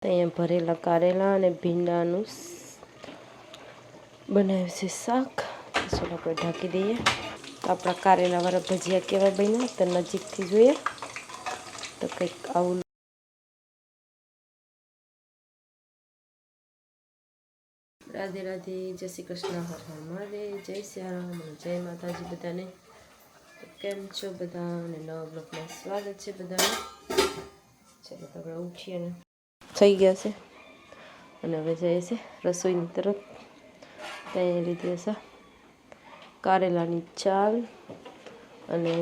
અહીંયા ભરેલા કારેલા અને ભીંડાનું બનાવ્યું છે શાક. ચાલો આપણે ઢાંકી દઈએ. આપણા કારેલાવાળા ભજીયા કેવા બન્યા તો નજીકથી જોઈએ તો કંઈક આવું. રાધે રાધે, જય શ્રી કૃષ્ણ, હર હર મહાદેવ, જય સિયારામ અને જય માતાજી બધાને. કેમ છો બધા? અને નવા બ્લોગમાં સ્વાગત છે બધાને. ચાલો આપણે ઉઠીએ ને થઈ ગયા છે અને હવે જઈએ છે રસોઈની તરફ. ત્યાં લીધી હશે કારેલાની ચાલ અને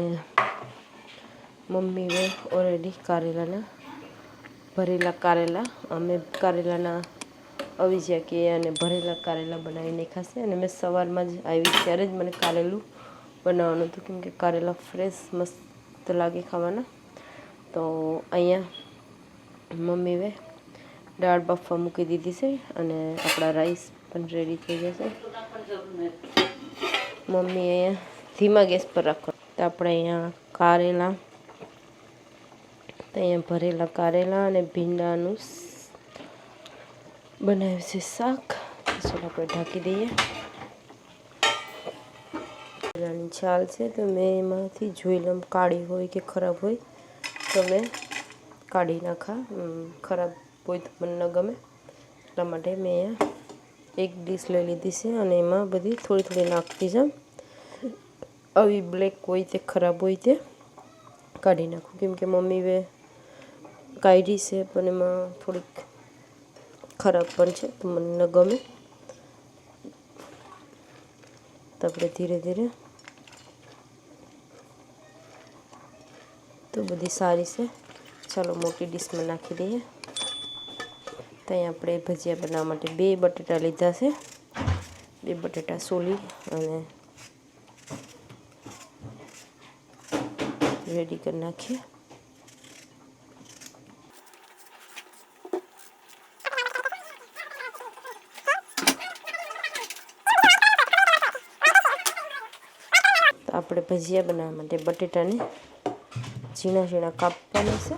મમ્મીએ ઓલરેડી કારેલાના ભરેલા કારેલા, અમે કારેલાના અવીજ્યા કે અને ભરેલા કારેલા બનાવીને ખાશે. અને મેં સવારમાં જ આવી ત્યારે જ મને કારેલું બનાવવાનું હતું, કેમકે કારેલા ફ્રેશ મસ્ત લાગે ખાવાના. તો અહીંયા મમ્મીએ દાળ બાફવા મૂકી દીધી છે અને આપણા રાઈસ પણ રેડી થઈ જશે. મમ્મી અહીંયા ધીમા ગેસ પર રાખો. તો આપણે અહીંયા કારેલા, તો અહીંયા ભરેલા કારેલા અને ભીંડાનું બનાવ્યું છે શાક. ચાલો આપણે ઢાંકી દઈએ. કારેલાની છાલ છે તો મેં એમાંથી જોઈ લઉં કાળી હોય કે ખરાબ હોય તો મેં કાઢી નાખા. ખરાબ હોય તો મને ન ગમે, એટલા માટે મેં અહીંયા એક ડીશ લઈ લીધી છે અને એમાં બધી થોડી થોડી નાખતી જાઉં. આવી બ્લેક હોય તે ખરાબ હોય તે કાઢી નાખું, કેમકે મમ્મીએ કાઢી છે પણ એમાં થોડીક ખરાબ પણ છે તો મને ન ગમે. તો આપણે ધીરે ધીરે તો બધી સારી છે. ચાલો મોટી ડીશમાં નાખી દઈએ. તો અહીં આપણે ભજીયા બનાવવા માટે 2 બટેટા લીધા છે. 2 બટેટા સોલી અને રેડી કરી નાખીએ. તો આપણે ભજીયા બનાવવા માટે બટેટાને ઝીણા ઝીણા કાપવાના છે.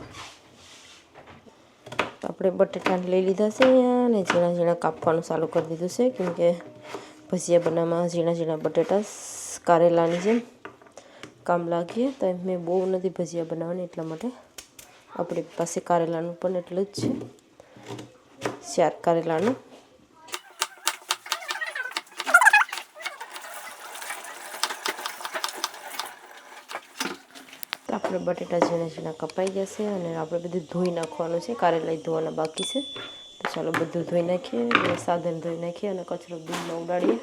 તો આપણે બટેટાને લઈ લીધા છે અને ઝીણા ઝીણા કાપવાનું ચાલુ કરી દીધું છે, કેમકે ભજીયા બનાવવામાં ઝીણા ઝીણા બટેટા કારેલાની જેમ કામ લાગીએ. તો મેં બહુ નથી ભજીયા બનાવવાની, એટલા માટે આપણી પાસે કારેલાનું પણ એટલું જ છે, 4 કારેલાનું. તો આપણે બટેટા ઝીણા ઝીણા કપાઈ જશે અને આપણે બધું ધોઈ નાખવાનું છે. કારેલા ધોવાના બાકી છે. તો ચાલો બધું ધોઈ નાખીએ, સાધન ધોઈ નાખીએ અને કચરો દૂધમાં ઉડાડીએ.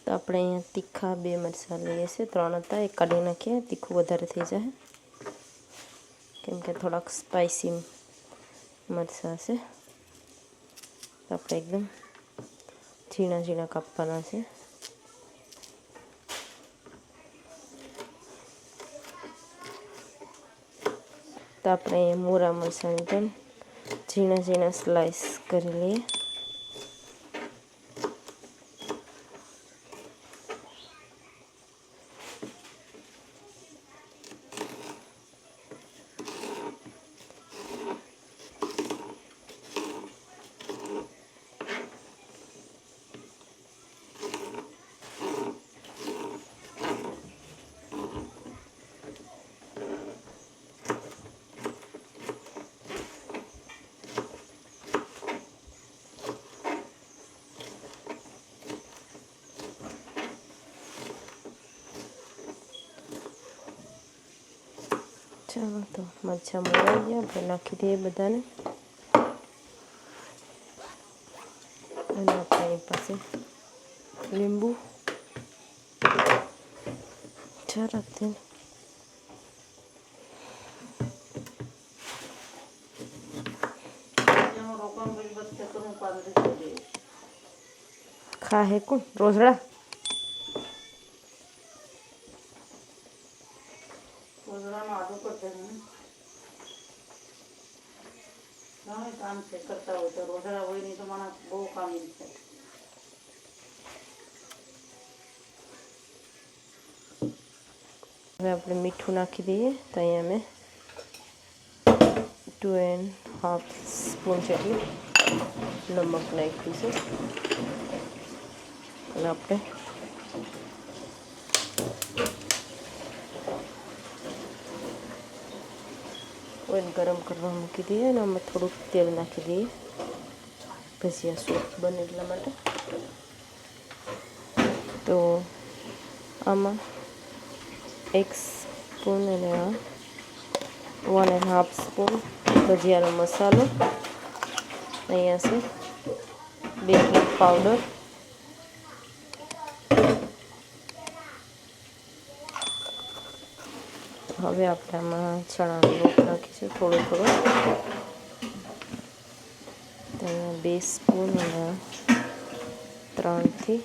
તો આપણે અહીંયા તીખા 2 મરચાં લઈએ છીએ, 3 હતા, એક કાઢી નાખીએ. તીખું વધારે થઈ જાય કેમકે થોડાક સ્પાઇસી મરચાં છે. તો આપણે એકદમ ઝીણા ઝીણા કાપવાના છે. તો આપણે અહીંયા મોરા મરચાંની પણ ઝીણા ઝીણા સ્લાઈસ કરી લઈએ. ચાલો તો મરચાં મોરાઈ ગયા, આપણે નાખી દઈએ બધાને. અને આપણી પાસે લીંબુ જરાક खा है कौन रोजड़ा काम से करता हो तो रोजड़ा हो नहीं तो माना बहु काम नहीं है। હવે આપણે મીઠું નાખી દઈએ તો અહીંયા મેં 2.5 સ્પૂન જેટલું નમક નાખ્યું છે અને આપણે ઓઇલ ગરમ કરવા મૂકી દઈએ અને આમાં થોડુંક તેલ નાખી દઈએ ભજીયા સોફ્ટ બને એટલા માટે તો આમાં 1 સ્પૂન અને 1.5 સ્પૂન ભજીયાનો મસાલો અહીંયા છે બેકિંગ પાવડર હવે આપણે આમાં ચણાનો લોટ નાખીશું થોડો થોડો અહીંયા 2 સ્પૂન અને 3 થી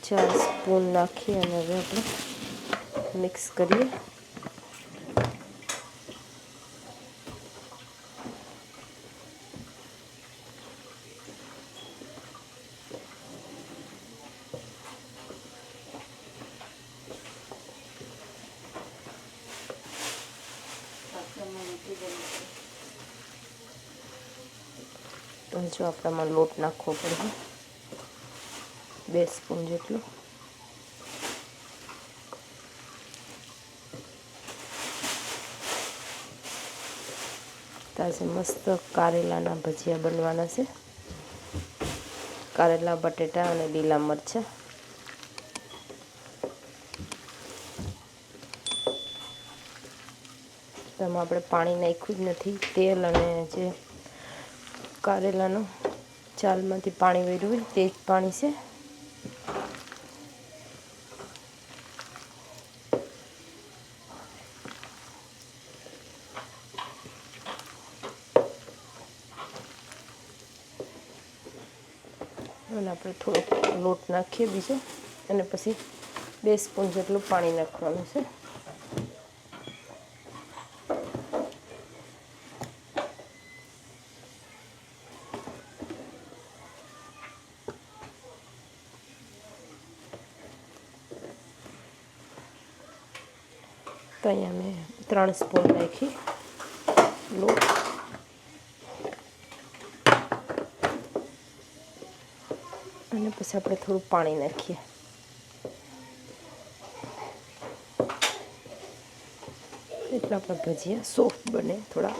4 સ્પૂન નાખી અને હવે આપણે મિક્સ કરીએ તો જો આપણામાં લોટ નાખવો પડશે 2 સ્પૂન જેટલું તાજે મસ્ત કારેલાના ભજીયા બનવાના છે કારેલા બટેટા અને લીલા મરચાં તેમાં આપણે પાણી નાખ્યું જ નથી તેલ અને જે કારેલાનો ચાલમાંથી પાણી વળ્યું હોય તે જ પાણી છે અને આપણે થોડોક લોટ નાખીએ બીજો અને પછી 2 સ્પૂન જેટલું પાણી નાખવાનું છે તો અહીંયા મેં 3 સ્પૂન નાખી લોટ અને પછી આપણે થોડું પાણી નાખીએ એટલે આપણા ભજીયા સોફ્ટ બને થોડા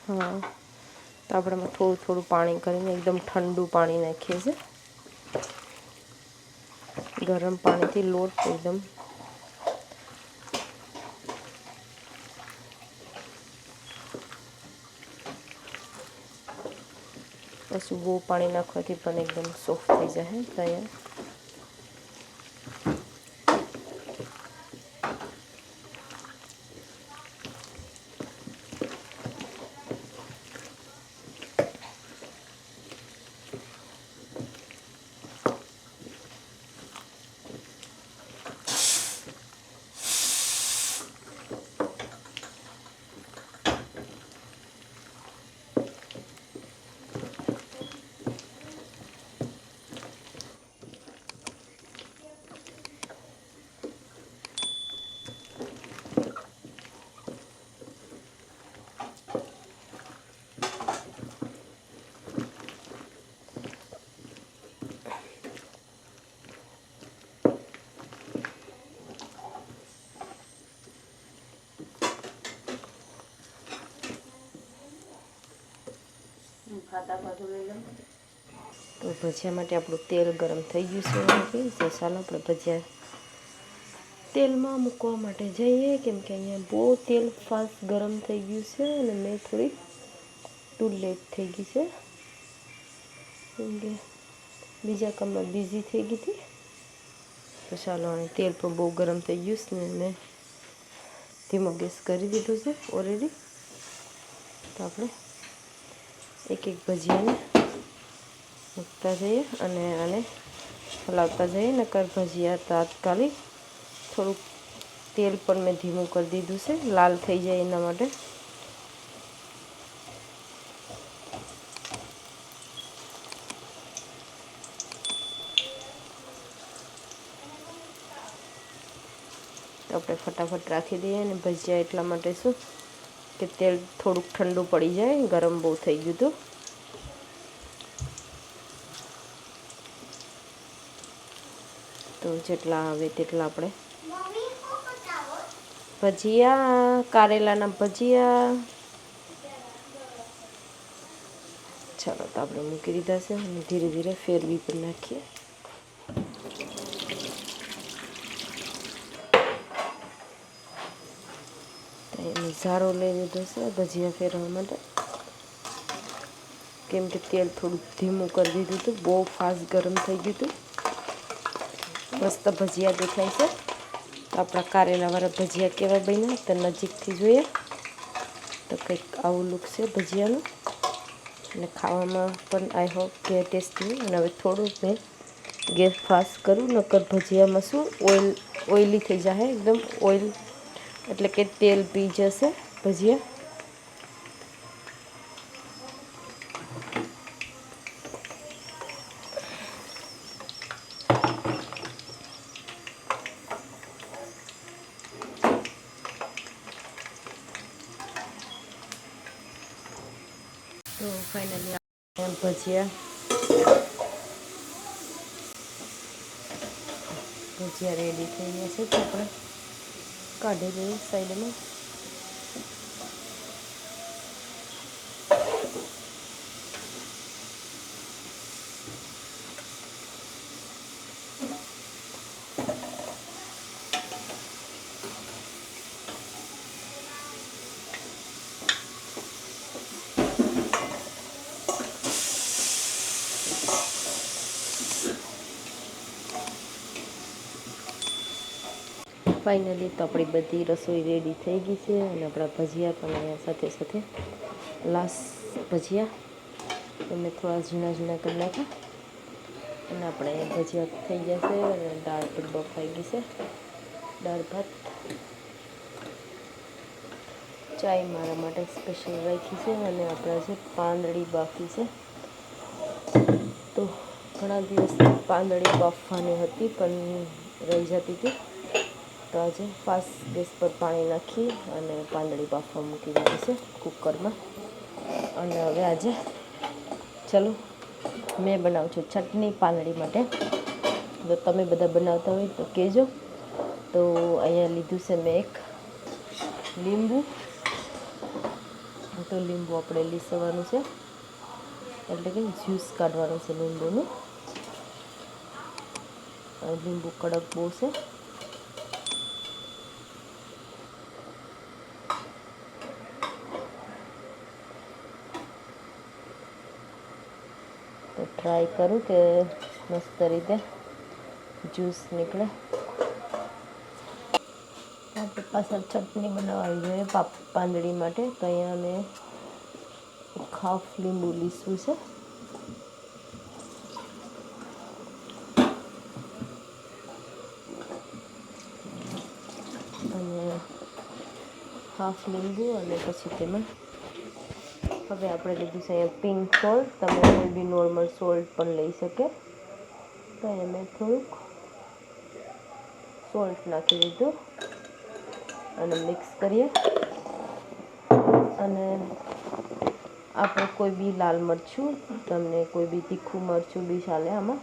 હા તો આપણે થોડું થોડું પાણી કરીને એકદમ ઠંડુ પાણી નાખીએ છીએ ગરમ પાણીથી લોટ એકદમ પછી બહુ પાણી નાખવાથી પણ એકદમ સોફ્ટ થઈ જાય તો અહીંયા તો ભજીયા માટે આપણું તેલ ગરમ થઈ ગયું છે તો ચાલો આપણે ભજીયા તેલમાં મૂકવા માટે જઈએ કેમ કે અહીંયા બહુ તેલ ફાસ્ટ ગરમ થઈ ગયું છે અને મેં થોડીક ટુ લેટ થઈ ગઈ છે કેમ કે બીજા કામમાં બિઝી થઈ ગઈ હતી તો ચાલો, અને તેલ પણ બહુ ગરમ થઈ ગયું છે ને મેં ધીમો ગેસ કરી દીધો છે ઓલરેડી. તો આપણે એક એક ભજીયાને મૂકતા જઈએ અને આને હલાવતા જઈએ. નકર ભજીયા તાત્કાલિક થોડુંક તેલ પણ મેં ધીમું કરી દીધું છે, લાલ થઈ જાય એના માટે. તો આપણે ફટાફટ રાખી દઈએ. અને ભજીયા એટલા માટે શું કે તેલ થોડુંક ઠંડુ પડી જાય, ગરમ બહુ થઈ ગયું હતું. તો જેટલા આવે તેટલા આપણે ભજીયા, કારેલાના ભજીયા. ચાલો, તો આપણે મૂકી દીધા છે અને ધીરે ધીરે ફેરવી પણ નાખીએ. એને ઝારો લઈ લીધો છે ભજીયા ફેરવવા માટે, કેમ કે તેલ થોડું ધીમું કરી દીધું હતું, બહુ ફાસ્ટ ગરમ થઈ ગયું હતું. મસ્ત ભજીયા દેખાય છે. તો આપણા કારેલાવાળા ભજીયા કેવા બન્યા તો નજીકથી જોઈએ તો કંઈક આવું લુક છે ભજીયાનું. અને ખાવામાં પણ આઈ હોપ કે ટેસ્ટી. અને હવે થોડુંક મેં ગેસ ફાસ્ટ કરું, નકર ભજીયામાં શું ઓઇલી થઈ જાય, એકદમ ઓઇલ, એટલે કે તેલ પી જશે ભજીયા. તો ફાઇનલી ભજીયા રેડી થઈ ગયા છે. તો આપણે કાઢી દઈએ સાઈડમાં. ફાઇનલી તો આપણી બધી રસોઈ રેડી થઈ ગઈ છે. અને આપણા ભજીયા પણ અહીંયા સાથે સાથે લાસ્ટ ભજીયા મેં થોડા ઝીણા ઝીણા કરી નાખ્યા. અને આપણે ભજીયા થઈ ગયા છે. અને દાળ પણ બફાઈ ગઈ છે. દાળ ભાત, ચાય મારા માટે સ્પેશિયલ રાખી છે. અને આપણા જે પાંદડી બાફી છે. તો ઘણા દિવસથી પાંદડી બાફવાની હતી પણ રહી જતી હતી. તો આજે ફાસ્ટ ગેસ પર પાણી નાખી અને પાંદડી બાફવા મૂકી દીધી છે કુકરમાં. અને હવે આજે ચલો મેં બનાવું છું ચટણી પાંદડી માટે. જો તમે બધા બનાવતા હોય તો કહેજો. તો અહીંયા લીધું છે મેં એક લીંબુ. તો લીંબુ આપણે લીસવાનું છે, એટલે કે જ્યુસ કાઢવાનું છે લીંબુનું. લીંબુ કડક બહુ છે. તો ટ્રાય કરું કે મસ્ત રીતે જ્યુસ નીકળે. આપણે પાછળ ચટણી બનાવવી જોઈએ પાંદડી માટે. તો અહીંયા મેં હાફ લીંબુ લીસું છે. અને હાફ લીંબુ અને પછી તેમાં હવે આપણે લીધું છે અહીંયા પિંક સોલ્ટ. તમે કોઈ બી નોર્મલ સોલ્ટ પણ લઈ શકે. તો અહીંયા મેં થોડુંક સોલ્ટ નાખી દીધું અને મિક્સ કરીએ. અને આપણે કોઈ બી લાલ મરચું, તમને કોઈ બી તીખું મરચું બી ચાલે આમાં.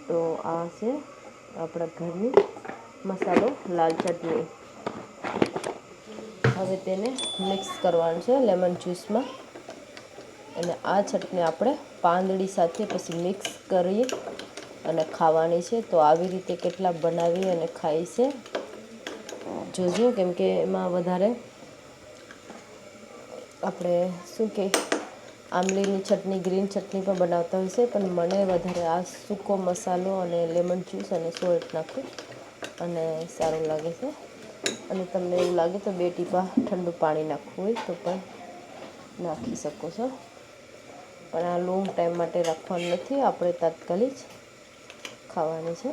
તો આ છે આપણા ઘરની મસાલો લાલ ચટણી. હવે તેને મિક્સ કરવાનું છે લેમન જ્યુસમાં. અને આ ચટણી આપણે પાંદડી સાથે પછી મિક્સ કરી અને ખાવાની છે. તો આવી રીતે કેટલા બનાવી અને ખાઈ છે જોજો, કેમ કે એમાં વધારે આપણે શું કે આમલીની ચટણી, ગ્રીન ચટણી પણ બનાવતા હોય છે, પણ મને વધારે આ સૂકો મસાલો અને લેમન જ્યુસ અને સોલ્ટ નાખું અને સારું લાગે છે. અને તમને એવું લાગે તો 2 ટીપા ઠંડુ પાણી નાખવું હોય તો પણ નાખી શકો છો. પણ આ લોંગ ટાઈમ માટે રાખવાનું નથી, આપણે તાત્કાલિક ખાવાની છે.